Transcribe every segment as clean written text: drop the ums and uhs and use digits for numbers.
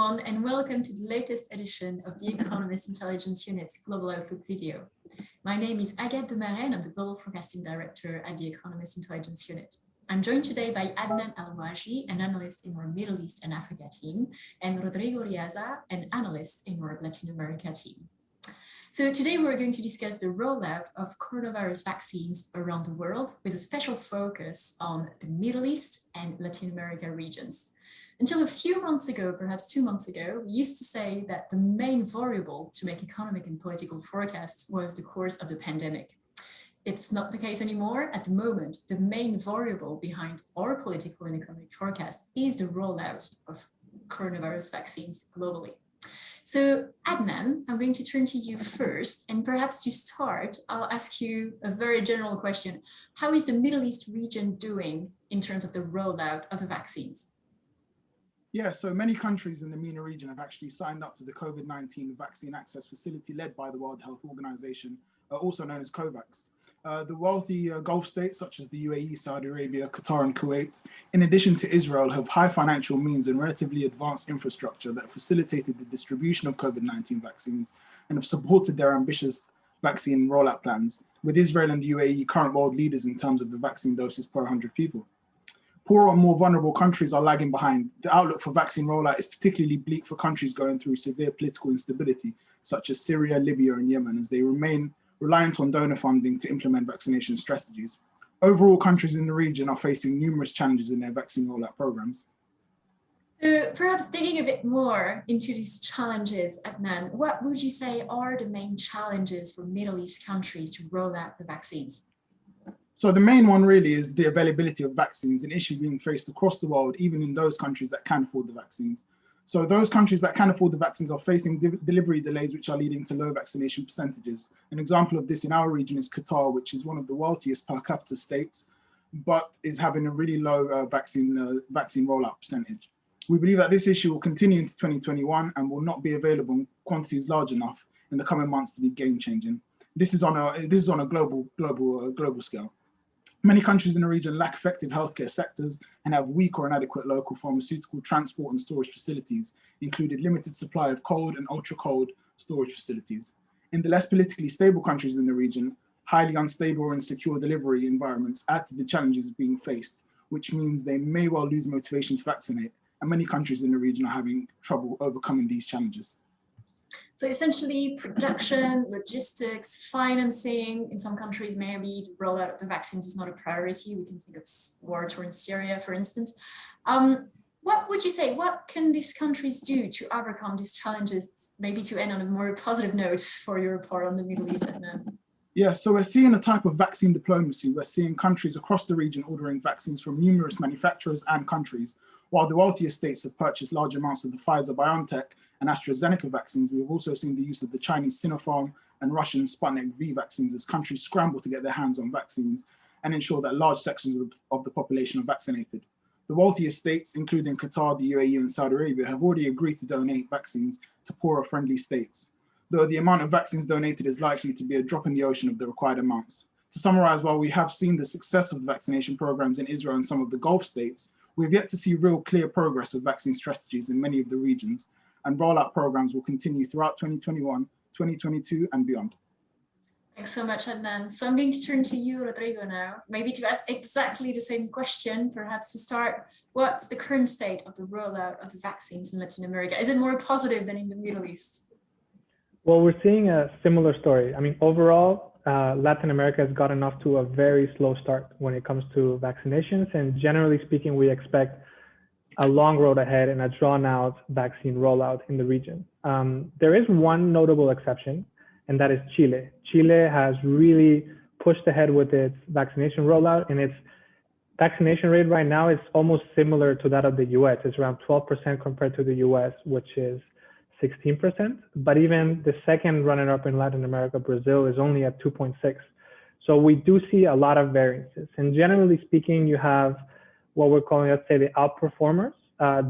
everyone, and welcome to the latest edition of the Economist Intelligence Unit's Global Outlook video. My name is Agathe Demarais, and I'm the Global Forecasting Director at the Economist Intelligence Unit. I'm joined today by Adnane Allouaji, an analyst in our Middle East and Africa team, and Rodrigo Riaza, an analyst in our Latin America team. So today we're going to discuss the rollout of coronavirus vaccines around the world with a special focus on the Middle East and Latin America regions. Until a few months ago, perhaps 2 months ago, we used to say that the main variable to make economic and political forecasts was the course of the pandemic. It's not the case anymore. At the moment, the main variable behind our political and economic forecast is the rollout of coronavirus vaccines globally. So Adnane, I'm going to turn to you first, and perhaps to start, I'll ask you a very general question. How is the Middle East region doing in terms of the rollout of the vaccines? Yeah, so many countries in the MENA region have actually signed up to the COVID-19 vaccine access facility led by the World Health Organization, also known as COVAX. The wealthy Gulf states such as the UAE, Saudi Arabia, Qatar and Kuwait, in addition to Israel, have high financial means and relatively advanced infrastructure that facilitated the distribution of COVID-19 vaccines and have supported their ambitious vaccine rollout plans, with Israel and the UAE current world leaders in terms of the vaccine doses per 100 people. Poorer and more vulnerable countries are lagging behind. The outlook for vaccine rollout is particularly bleak for countries going through severe political instability, such as Syria, Libya, and Yemen, as they remain reliant on donor funding to implement vaccination strategies. Overall, countries in the region are facing numerous challenges in their vaccine rollout programs. So perhaps digging a bit more into these challenges, Adnane, what would you say are the main challenges for Middle East countries to roll out the vaccines? So the main one really is the availability of vaccines, an issue being faced across the world, even in those countries that can afford the vaccines. So those countries that can afford the vaccines are facing delivery delays, which are leading to low vaccination percentages. An example of this in our region is Qatar, which is one of the wealthiest per capita states, but is having a really low vaccine rollout percentage. We believe that this issue will continue into 2021 and will not be available in quantities large enough in the coming months to be game-changing. This is on a global scale. Many countries in the region lack effective healthcare sectors and have weak or inadequate local pharmaceutical transport and storage facilities, including limited supply of cold and ultra-cold storage facilities. In the less politically stable countries in the region, highly unstable or insecure delivery environments add to the challenges being faced, which means they may well lose motivation to vaccinate, and many countries in the region are having trouble overcoming these challenges. So essentially, production, logistics, financing, in some countries, maybe the rollout of the vaccines is not a priority. We can think of war-torn Syria, for instance. What would you say, what can these countries do to overcome these challenges, maybe to end on a more positive note for your part on the Middle East? Yeah, so we're seeing a type of vaccine diplomacy. We're seeing countries across the region ordering vaccines from numerous manufacturers and countries. While the wealthiest states have purchased large amounts of the Pfizer-BioNTech and AstraZeneca vaccines, we've also seen the use of the Chinese Sinopharm and Russian Sputnik V vaccines as countries scramble to get their hands on vaccines and ensure that large sections of the population are vaccinated. The wealthiest states, including Qatar, the UAE, and Saudi Arabia, have already agreed to donate vaccines to poorer-friendly states, though the amount of vaccines donated is likely to be a drop in the ocean of the required amounts. To summarize, while we have seen the success of the vaccination programs in Israel and some of the Gulf states, we've yet to see real clear progress of vaccine strategies in many of the regions, and rollout programs will continue throughout 2021, 2022, and beyond. Thanks so much, Adnane. So I'm going to turn to you, Rodrigo, now, maybe to ask exactly the same question, perhaps to start. What's the current state of the rollout of the vaccines in Latin America? Is it more positive than in the Middle East? Well, we're seeing a similar story. I mean, overall, Latin America has gotten off to a very slow start when it comes to vaccinations. And generally speaking, we expect a long road ahead and a drawn out vaccine rollout in the region. There is one notable exception, and that is Chile. Chile has really pushed ahead with its vaccination rollout, and its vaccination rate right now is almost similar to that of the US. It's around 12% compared to the US, which is 16%. But even the second runner-up in Latin America, Brazil, is only at 2.6. So we do see a lot of variances. And generally speaking, you have what we're calling, let's say, the outperformers.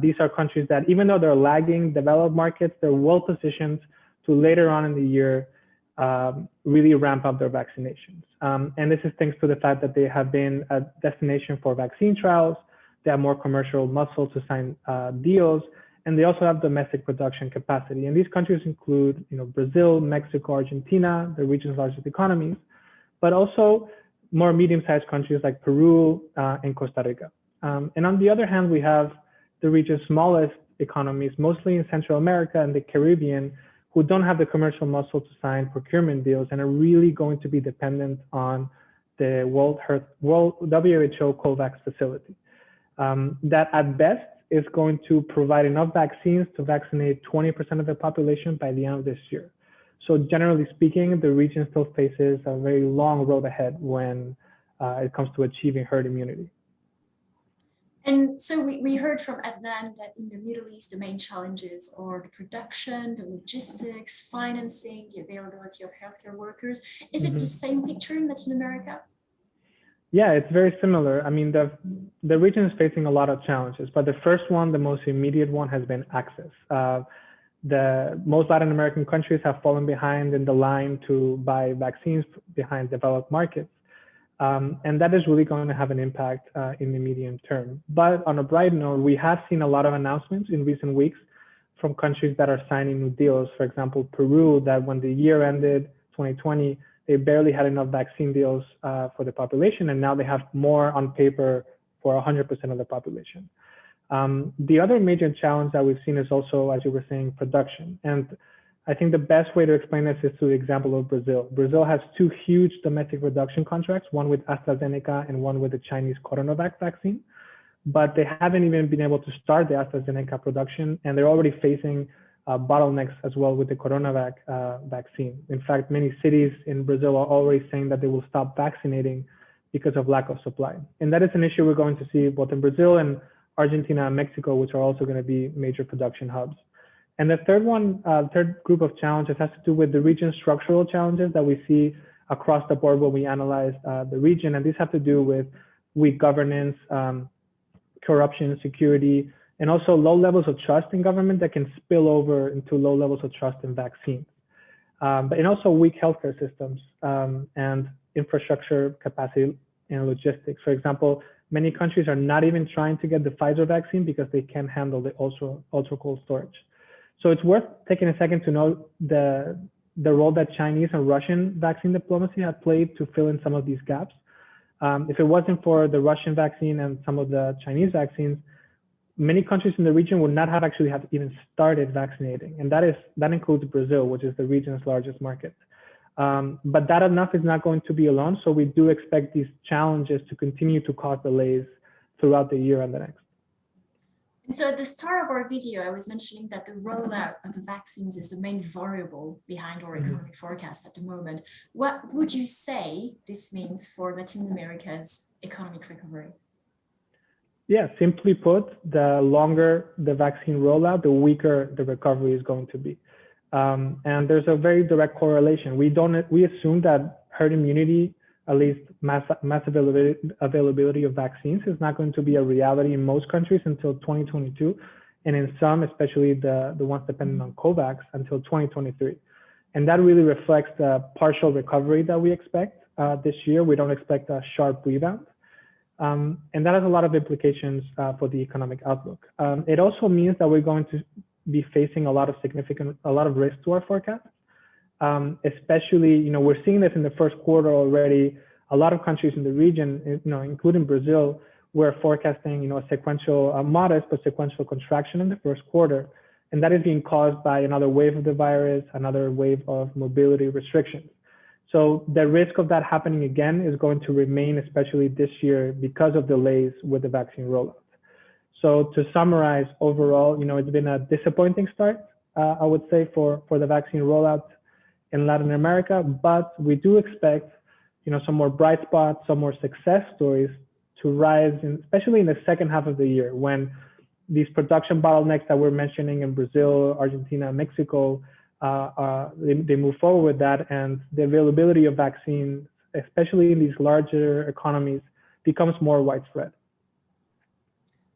These are countries that, even though they're lagging developed markets, they're well positioned to later on in the year really ramp up their vaccinations. And this is thanks to the fact that they have been a destination for vaccine trials. They have more commercial muscle to sign deals, and they also have domestic production capacity. And these countries include, Brazil, Mexico, Argentina, the region's largest economies, but also more medium-sized countries like Peru and Costa Rica. And on the other hand, we have the region's smallest economies, mostly in Central America and the Caribbean, who don't have the commercial muscle to sign procurement deals and are really going to be dependent on the WHO COVAX facility. That at best is going to provide enough vaccines to vaccinate 20% of the population by the end of this year. So generally speaking, the region still faces a very long road ahead when it comes to achieving herd immunity. And so we heard from Adnane that in the Middle East, the main challenges are the production, the logistics, financing, the availability of healthcare workers. Is it the same picture in Latin America? Yeah, it's very similar. I mean, the region is facing a lot of challenges, but the first one, the most immediate one, has been access. Most Latin American countries have fallen behind in the line to buy vaccines behind developed markets. And that is really going to have an impact in the medium term. But on a bright note, we have seen a lot of announcements in recent weeks from countries that are signing new deals. For example, Peru, that when the year ended 2020, they barely had enough vaccine deals for the population, and now they have more on paper for 100% of the population. The other major challenge that we've seen is also, as you were saying, production. And I think the best way to explain this is through the example of Brazil. Brazil has two huge domestic production contracts, one with AstraZeneca and one with the Chinese Coronavac vaccine. But they haven't even been able to start the AstraZeneca production, and they're already facing bottlenecks as well with the Coronavac vaccine. In fact, many cities in Brazil are already saying that they will stop vaccinating because of lack of supply. And that is an issue we're going to see both in Brazil and Argentina and Mexico, which are also going to be major production hubs. And the third group of challenges has to do with the region's structural challenges that we see across the board when we analyze the region. And these have to do with weak governance, corruption, security, and also low levels of trust in government that can spill over into low levels of trust in vaccines. And also weak healthcare systems and infrastructure capacity and logistics. For example, many countries are not even trying to get the Pfizer vaccine because they can't handle the ultra cold storage. So it's worth taking a second to note the role that Chinese and Russian vaccine diplomacy have played to fill in some of these gaps. If it wasn't for the Russian vaccine and some of the Chinese vaccines, many countries in the region would not have actually have even started vaccinating. And that includes Brazil, which is the region's largest market. But that enough is not going to be alone. So we do expect these challenges to continue to cause delays throughout the year and the next. And so at the start of our video, I was mentioning that the rollout of the vaccines is the main variable behind our economic forecast at the moment. What would you say this means for Latin America's economic recovery? Yeah, simply put, the longer the vaccine rollout, the weaker the recovery is going to be. And there's a very direct correlation. We assume that herd immunity, at least mass availability of vaccines, is not going to be a reality in most countries until 2022, and in some, especially the ones dependent on COVAX, until 2023. And that really reflects the partial recovery that we expect this year. We don't expect a sharp rebound. And that has a lot of implications for the economic outlook. It also means that we're going to be facing a lot of risk to our forecast. Especially, we're seeing this in the first quarter already. A lot of countries in the region, including Brazil, we're forecasting, a modest but sequential contraction in the first quarter. And that is being caused by another wave of the virus, another wave of mobility restrictions. So the risk of that happening again is going to remain, especially this year, because of delays with the vaccine rollout. So to summarize, overall, it's been a disappointing start, I would say, for the vaccine rollout in Latin America, but we do expect, some more bright spots, some more success stories to rise, especially in the second half of the year, when these production bottlenecks that we're mentioning in Brazil, Argentina, Mexico, they move forward with that, and the availability of vaccines, especially in these larger economies, becomes more widespread.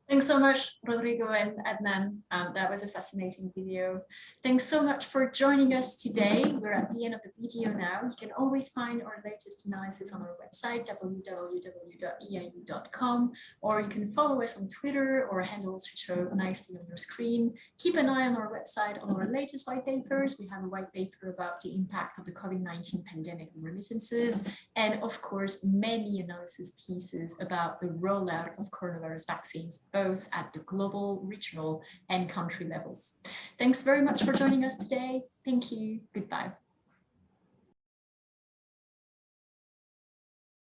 Thanks so much, Rodrigo and Adnane. That was a fascinating video. Thanks so much for joining us today. We're at the end of the video now. You can always find our latest analysis on our website, www.eiu.com, or you can follow us on Twitter or handles which show nicely on your screen. Keep an eye on our website on our latest white papers. We have a white paper about the impact of the COVID-19 pandemic on remittances, and of course, many analysis pieces about the rollout of coronavirus vaccines, both at the global, regional, and country levels. Thanks very much for joining us today. Thank you. Goodbye.